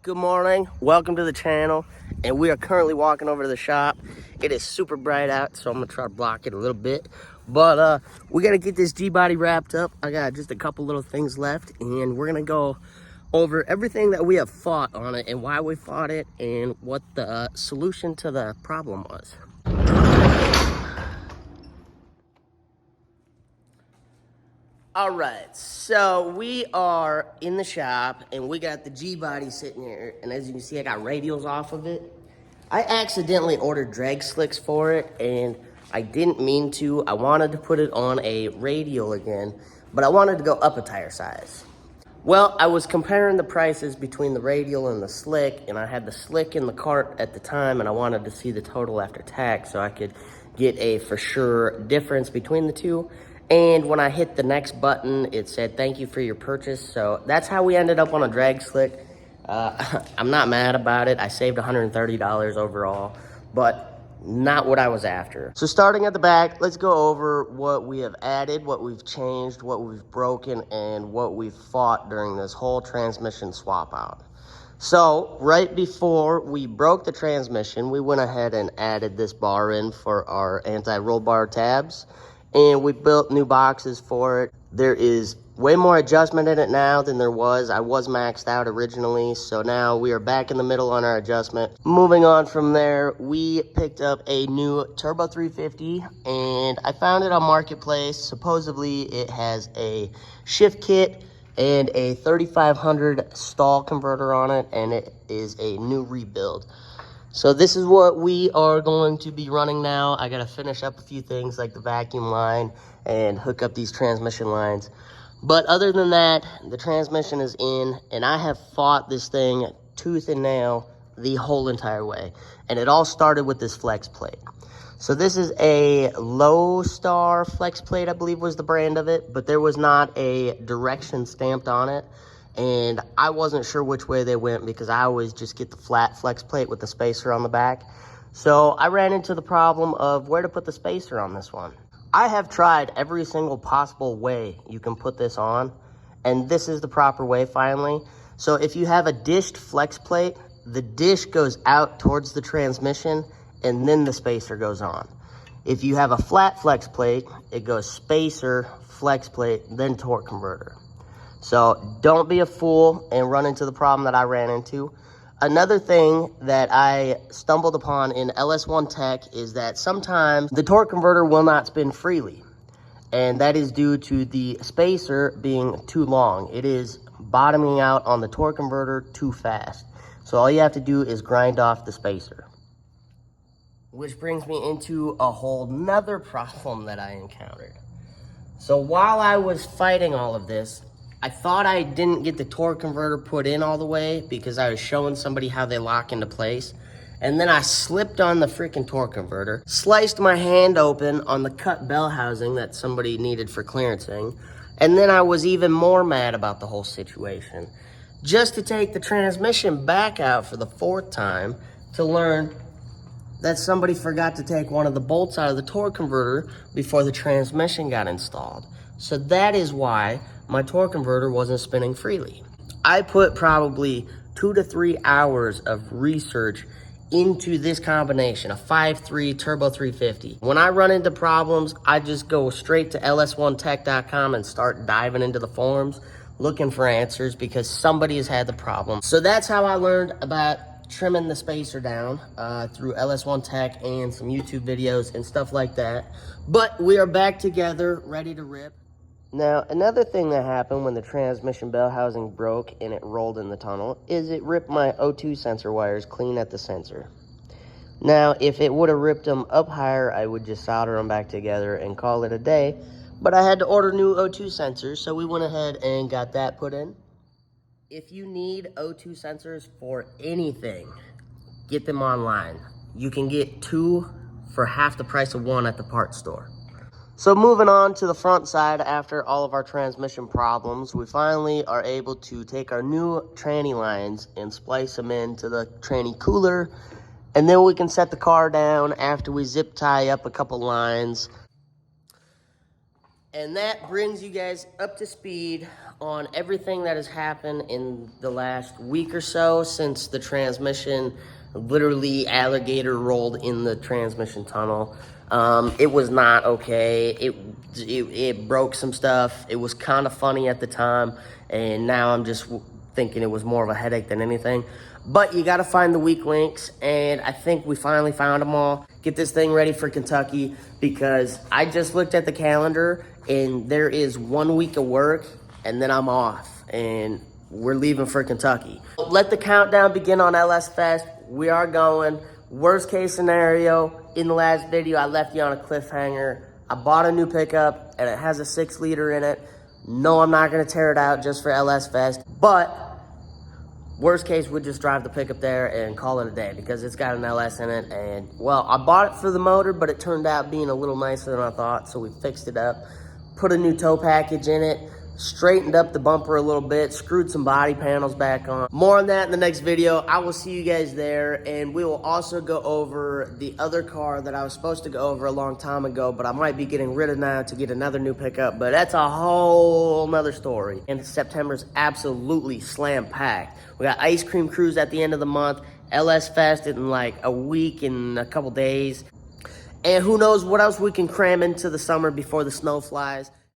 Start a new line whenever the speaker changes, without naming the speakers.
Good morning, welcome to the channel, and we are currently walking over to the shop. It is super bright out, so I'm gonna try to block it a little bit, but we gotta get this G-body wrapped up. I got just a couple little things left, and we're gonna go over everything that we have fought on it and why we fought it and what the solution to the problem was. All right, so we are in the shop and we got the G-body sitting here, and as you can see, I got radials off of it. I accidentally ordered drag slicks for it, and I didn't mean to. I wanted to put it on a radial again, but I wanted to go up a tire size. Well, I was comparing the prices between the radial and the slick, and I had the slick in the cart at the time, and I wanted to see the total after tax so I could get a for sure difference between the two. And when I hit the next button, it said, "Thank you for your purchase." So that's how we ended up on a drag slick. I'm not mad about it. I saved $130 overall, but not what I was after. So starting at the back, let's go over what we have added, what we've changed, what we've broken, and what we've fought during this whole transmission swap out. So right before we broke the transmission, we went ahead and added this bar in for our anti-roll bar tabs, and we built new boxes for it. There is way more adjustment in it now than there was. I was maxed out originally, so now we are back in the middle on our adjustment. Moving on from there, we picked up a new Turbo 350, and I found it on Marketplace. Supposedly it has a shift kit and a 3500 stall converter on it, and it is a new rebuild. So this is what we are going to be running now. I gotta finish up a few things like the vacuum line and hook up these transmission lines. But other than that, the transmission is in, and I have fought this thing tooth and nail the whole entire way. And it all started with this flex plate. So this is a Low Star flex plate, I believe was the brand of it, but there was not a direction stamped on it. And I wasn't sure which way they went because I always just get the flat flex plate with the spacer on the back. So I ran into the problem of where to put the spacer on this one. I have tried every single possible way you can put this on, and this is the proper way finally. So if you have a dished flex plate, the dish goes out towards the transmission and then the spacer goes on. If you have a flat flex plate, it goes spacer, flex plate, then torque converter. So don't be a fool and run into the problem that I ran into. Another thing that I stumbled upon in LS1 Tech is that sometimes the torque converter will not spin freely. And that is due to the spacer being too long. It is bottoming out on the torque converter too fast. So all you have to do is grind off the spacer. Which brings me into a whole nother problem that I encountered. So while I was fighting all of this, I thought I didn't get the torque converter put in all the way because I was showing somebody how they lock into place. And then I slipped on the freaking torque converter, sliced my hand open on the cut bell housing that somebody needed for clearancing. And then I was even more mad about the whole situation. Just to take the transmission back out for the fourth time to learn that somebody forgot to take one of the bolts out of the torque converter before the transmission got installed. So that is why my torque converter wasn't spinning freely. I put probably 2 to 3 hours of research into this combination, a 5.3 Turbo 350. When I run into problems, I just go straight to ls1tech.com and start diving into the forums, looking for answers because somebody has had the problem. So that's how I learned about trimming the spacer down through LS1 Tech and some YouTube videos and stuff like that. But we are back together, ready to rip. Now, another thing that happened when the transmission bell housing broke and it rolled in the tunnel is it ripped my O2 sensor wires clean at the sensor. Now, if it would have ripped them up higher, I would just solder them back together and call it a day. But I had to order new O2 sensors, so we went ahead and got that put in. If you need O2 sensors for anything, get them online. You can get 2 for half the price of 1 at the parts store. So moving on to the front side, after all of our transmission problems, we finally are able to take our new tranny lines and splice them into the tranny cooler, and then we can set the car down after we zip tie up a couple lines. And that brings you guys up to speed on everything that has happened in the last week or so since the transmission, literally alligator rolled in the transmission tunnel. It was not okay. It broke some stuff. It was kind of funny at the time, and now I'm just thinking it was more of a headache than anything. But you got to find the weak links, and I think we finally found them all. Get this thing ready for Kentucky, because I just looked at the calendar, and there is 1 week of work, and then I'm off, and we're leaving for Kentucky. Let the countdown begin on LS Fest. We are going. Worst case scenario, in the last video, I left you on a cliffhanger. I bought a new pickup, and it has a 6-liter in it. No, I'm not going to tear it out just for LS Fest, but worst case, we'll just drive the pickup there and call it a day, because it's got an LS in it. And, well, I bought it for the motor, but it turned out being a little nicer than I thought, so we fixed it up. Put a new tow package in it, straightened up the bumper a little bit, screwed some body panels back on. More on that in the next video. I will see you guys there, and we will also go over the other car that I was supposed to go over a long time ago, but I might be getting rid of now to get another new pickup, but that's a whole nother story. And September's absolutely slam-packed. We got Ice Cream Cruise at the end of the month, LS Fest in like a week and a couple days. And who knows what else we can cram into the summer before the snow flies.